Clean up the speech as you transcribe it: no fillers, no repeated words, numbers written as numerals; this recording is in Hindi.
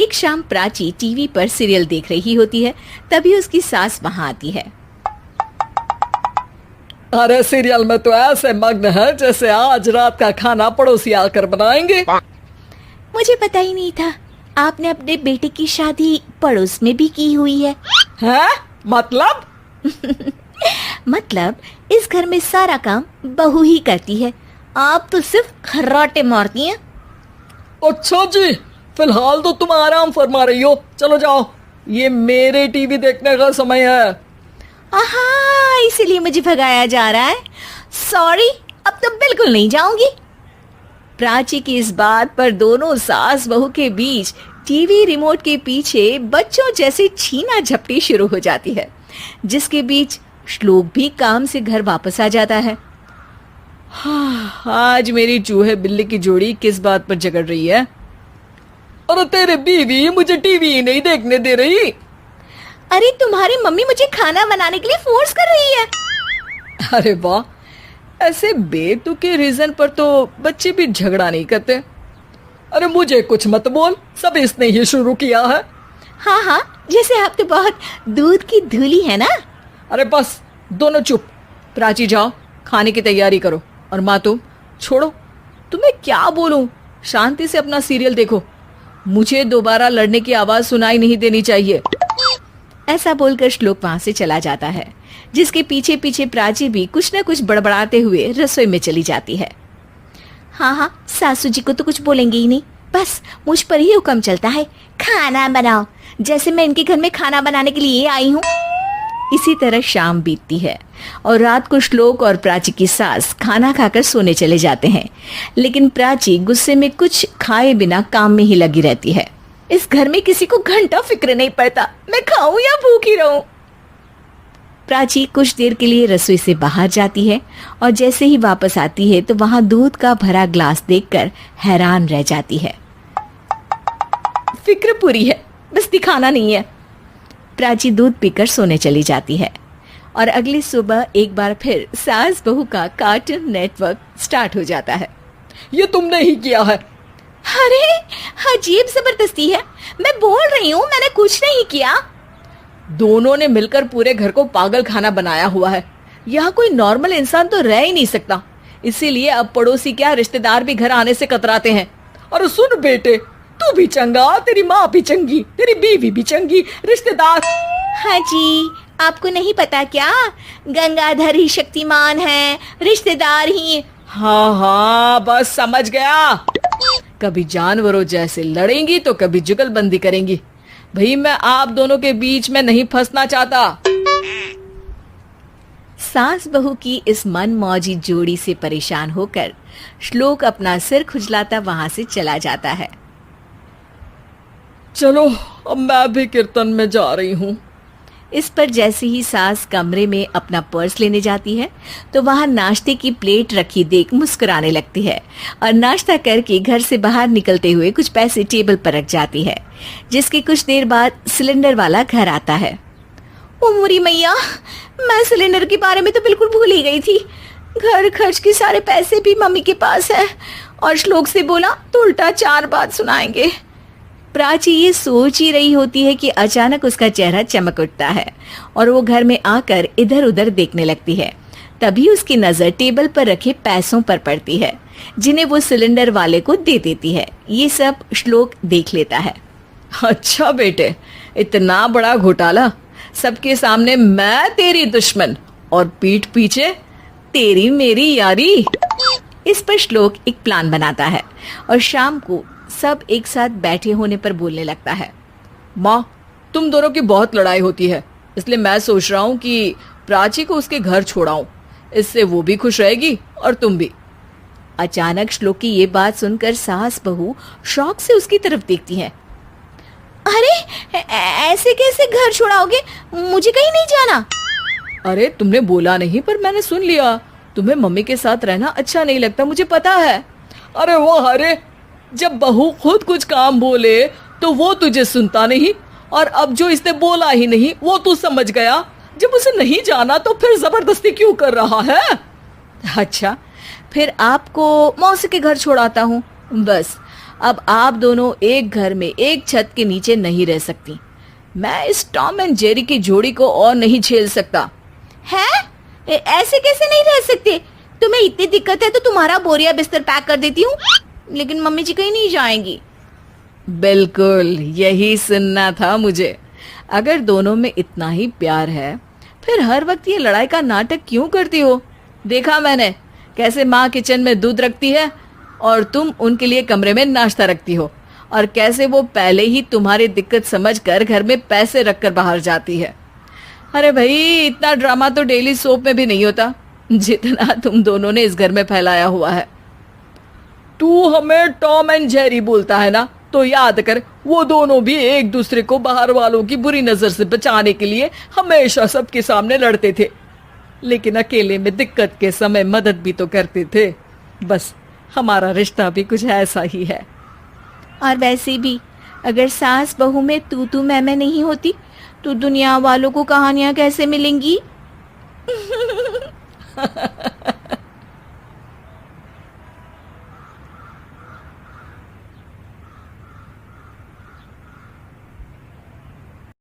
एक शाम प्राची टीवी पर सीरियल देख रही होती है। तभी उसकी सास वहां आती है। अरे सीरियल में तो ऐसे मग्न है जैसे आज रात का खाना पड़ोसी आकर बनाएंगे। मुझे पता ही नहीं था आपने अपने बेटे की शादी पड़ोस में भी की हुई है। हैं? मतलब? मतलब इस घर में सारा काम बहू ही करती है, आप तो सिर्फ खर्राटे मारती हैं। अच्छा जी, फिलहाल तो तुम आराम फरमा रही हो, चलो जाओ, ये मेरे टीवी देखने का समय है। आहा, इसीलिए मुझे भगाया जा रहा है। सॉरी, अब तो बिल्कुल नहीं जाऊंगी। प्राची की इस बात पर दोनों सास बहू के बीच टीवी रिमोट के पीछे बच्चों जैसे छीना झपटी शुरू हो जाती है, जिसके बीच श्लोक भी काम से घर वापस आ जाता है। आज मेरी चूहे बिल्ली की जोड़ी किस बात पर झगड़ रही है? अरे तेरे बीवी मुझे टीवी ही नहीं देखने दे रही। अरे तुम्हारी मम्मी मुझे खाना बनाने के लिए फोर्स कर रही है। अरे वाह, ऐसे बेतुके रीजन पर तो बच्चे भी झगड़ा नहीं करते। अरे मुझे कुछ मत बोल, सब इसने ही शुरू किया है। हाँ हाँ, जैसे आप तो बहुत दूध की धूली है ना। अरे बस, दोनों चुप। प्राची जाओ, खाने की तैयारी करो। और माँ तुम छोड़ो, तुम्हें क्या बोलूं, शांति से अपना सीरियल देखो, मुझे दोबारा लड़ने की आवाज सुनाई नहीं देनी चाहिए। ऐसा बोलकर श्लोक वहां से चला जाता है, जिसके पीछे पीछे प्राची भी कुछ न कुछ बड़बड़ाते हुए रसोई में चली जाती है। हाँ हाँ, सासू जी को तो कुछ बोलेंगे ही नहीं, बस मुझ पर ही हुक्म चलता है, खाना बनाओ, जैसे मैं इनके घर में खाना बनाने के लिए आई हूँ। इसी तरह शाम बीतती है और रात को श्लोक और प्राची की सास खाना खाकर सोने चले जाते हैं, लेकिन प्राची गुस्से में कुछ खाए बिना काम में ही लगी रहती है। इस घर में किसी को घंटा फिक्र नहीं पड़ता, मैं खाऊं या भूखी रहूं। प्राची कुछ देर के लिए रसोई से बाहर जाती है और जैसे ही वापस आती है तो वहां दूध का भरा ग्लास देखकर हैरान रह जाती है। फिक्र पूरी है, बस दिखाना नहीं है। प्राची दूध पीकर सोने चली जाती है और अगली सुबह एक बार फिर सास बहू का कार्टून नेटवर्क स्टार्ट हो जाता है। ये तुमने ही किया है। अरे अजीब जबरदस्ती है, मैं बोल रही हूँ मैंने कुछ नहीं किया। दोनों ने मिलकर पूरे घर को पागल खाना बनाया हुआ है। यहाँ कोई नॉर्मल इंसान तो रह ही नहीं सकता, इसीलिए अब पड़ोसी क्या रिश्तेदार भी घर आने से कतराते हैं। और सुन बेटे, तू भी चंगा, तेरी माँ भी चंगी, तेरी बीवी भी चंगी, रिश्तेदार। हाँ जी, आपको नहीं पता क्या, गंगाधर ही शक्तिमान है, रिश्तेदार ही। हाँ हाँ, बस समझ गया। कभी जानवरों जैसे लड़ेंगी तो कभी जुगलबंदी करेंगी। भाई मैं आप दोनों के बीच में नहीं फंसना चाहता। सास बहू की इस मनमौजी जोड़ी से परेशान होकर श्लोक अपना सिर खुजलाता वहां से चला जाता है। चलो अब मैं भी कीर्तन में जा रही हूँ। इस पर जैसे ही सास कमरे में अपना पर्स लेने जाती है तो वहां नाश्ते की प्लेट रखी देख मुस्कुराने लगती है और नाश्ता करके घर से बाहर निकलते हुए कुछ पैसे टेबल पर रख जाती है, जिसके कुछ देर बाद सिलेंडर वाला घर आता है। ओ मोरी मैया, मैं सिलेंडर के बारे में तो बिल्कुल भूल ही गई थी। घर खर्च के सारे पैसे भी मम्मी के पास है और श्लोक से बोला तो उल्टा 4 बात सुनाएंगे। प्राची ये सोच ही रही होती है कि अचानक उसका चेहरा चमक उठता है और वो घर में आकर इधर उधर देखने लगती है। तभी उसकी नजर टेबल पर रखे पैसों पर पड़ती है, जिन्हें वो सिलेंडर वाले को दे देती है। ये सब श्लोक देख लेता है। अच्छा बेटे, इतना बड़ा घोटाला, सबके सामने मैं तेरी दुश्मन और पीठ पीछे तेरी मेरी यारी। इस पर श्लोक एक प्लान बनाता है और शाम को सब एक साथ बैठे होने पर बोलने लगता है। माँ, तुम दोनों की बहुत लड़ाई होती है, इसलिए मैं सोच रहा हूँ कि प्राची को उसके घर छोड़ाऊं, इससे वो भी खुश रहेगी और तुम भी। अचानक श्लोक की ये बात सुनकर सास बहू शौक से उसकी तरफ देखती हैं। अरे ऐसे कैसे घर छोड़ाओगे, मुझे कहीं नहीं जाना। अरे तुमने बोला नहीं पर मैंने सुन लिया, तुम्हें मम्मी के साथ रहना अच्छा नहीं लगता, मुझे पता है। अरे वो, अरे जब बहू खुद कुछ काम बोले तो वो तुझे सुनता नहीं, और अब जो इसने बोला ही नहीं वो तू समझ गया। जब उसे नहीं जाना तो फिर जबरदस्ती क्यों कर रहा है? अच्छा, फिर आपको मौसी के घर छोड़ाता हूँ, बस अब आप दोनों एक घर में एक छत के नीचे नहीं रह सकती। मैं इस टॉम एंड जेरी की जोड़ी को और नहीं झेल सकता। है? ऐसे कैसे नहीं रह सकते? तुम्हें इतनी दिक्कत है तो तुम्हारा बोरिया बिस्तर पैक कर देती हूँ, लेकिन मम्मी जी कहीं नहीं जाएंगी। बिल्कुल यही सुनना था मुझे। अगर दोनों में इतना ही प्यार है फिर हर वक्त ये लड़ाई का नाटक क्यों करती हो? देखा मैंने कैसे माँ किचन में दूध रखती है और तुम उनके लिए कमरे में नाश्ता रखती हो, और कैसे वो पहले ही तुम्हारी दिक्कत समझकर घर में पैसे रखकर बाहर जाती है। अरे भाई, इतना ड्रामा तो डेली सोप में भी नहीं होता जितना तुम दोनों ने इस घर में फैलाया हुआ है। तू हमें टॉम एंड जेरी बोलता है ना, तो याद कर वो दोनों भी एक दूसरे को बाहर वालों की बुरी नजर से बचाने के लिए हमेशा सबके सामने लड़ते थे, लेकिन अकेले में दिक्कत के समय मदद भी तो करते थे। बस हमारा रिश्ता भी कुछ ऐसा ही है। और वैसे भी अगर सास बहू में तू मैं नहीं होती तो दुनिया वालों को कहानियां कैसे मिलेंगी?